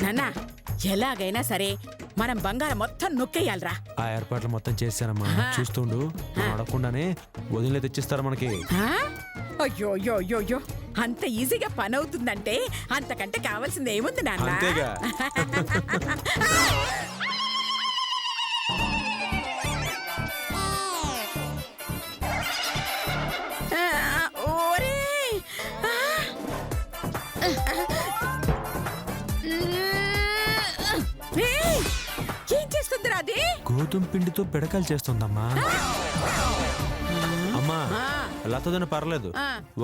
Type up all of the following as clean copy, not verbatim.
నాన్న ఎలాగైనా సరే మనం బంగారం మొత్తం నొక్కేయాలరా. ఆ ఏర్పాట్లు మొత్తం చేశానమ్మా, చూస్తుండు. అడగకుండానే వదిలే తెచ్చిస్తారు మనకి. అయ్యో అయ్యో అయ్యో అయ్యో, అంత ఈజీగా పని అవుతుందంటే అంతకంటే కావాల్సింది ఏముంది నాన్న? అంతేగా. ఓరేయ్! ఏయ్! ఏం చేస్తుందిరా అది? గోధుమ పిండితో పిడకలు చేస్తుందమ్మా. అమ్మా లతదని పర్లేదు,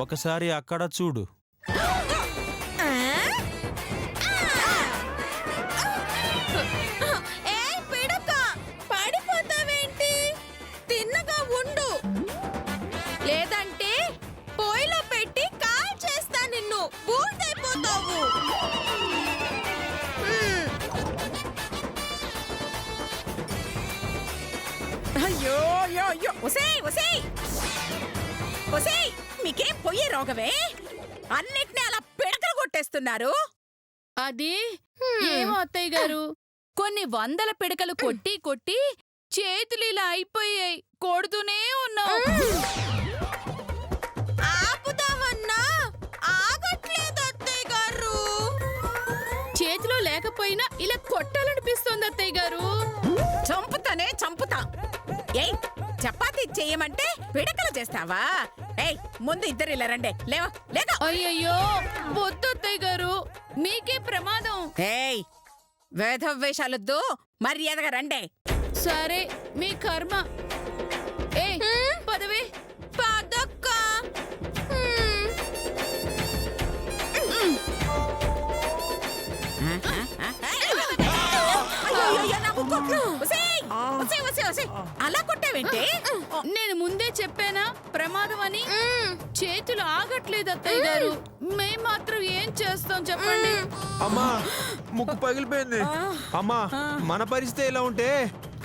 ఒకసారి అక్కడ చూడు. పడిపోతావేంటి? తిన్నగా ఉండు, లేదంటే పొయ్యిలో పెట్టి కాల్ చేస్తా నిన్ను. బూడిదైపోతావు. అయ్యో అయ్యో అయ్యో, ఒసేయ్ ఒసేయ్ ఒసేయ్, మీకేం పొయ్యే రోగమే? అన్నిటినీ అలా పిడకలు కొట్టేస్తున్నారు. అది ఏమో అత్తయ్య గారు, కొన్ని వందల పిడకలు కొట్టి కొట్టి చేతులు ఇలా అయిపోయాయి. కొడుతూనే ఉన్నావు. ఆపుదామన్నా ఆగట్లేదు అత్తయ్య గారు. చేతిలో లేకపోయినా ఇలా కొట్టాలనిపిస్తోంది అత్తయ్య గారు. చంపుతానే చంపుతా. ఏయ్, చపాతీ చేయమంటే పిడకలు చేస్తావా? ఏయ్, ముందు ఇద్దరు ఇలా రండి. లేవా లేక. అయ్యయ్యో వద్దు అత్తయ్య గారు, మీకే ప్రమాదం. ఏయ్, వేధవేషాలొద్దు, మర్యాదగా రండి. సరే మీ కర్మ. ఏ పదవే. పదక్క. అలా కొట్టావేంటి? నేను ముందే చెప్పానా ప్రమాదం అని. చేతులు ఆగట్లేదు అత్తయ్య గారు. మేం మాత్రం ఏం చేస్తాం చెప్పండి. అమ్మా ముక్కు పగిలిపోయింది. అమ్మా మన పరిస్థితి ఇలా ఉంటే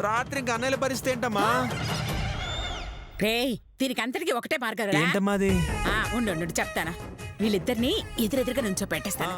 రాత్రి ఇంకా అన్నయ్యల పరిస్థితి ఏంటమ్మా? రేయ్, దీనికి అంతటికి ఒకటే మార్గం రా. ఏంటమ్మా అది? ఉండు చెప్తానా. వీళ్ళిద్దరిని ఎదురెదురుగా నుంచో పెట్టేస్తాను.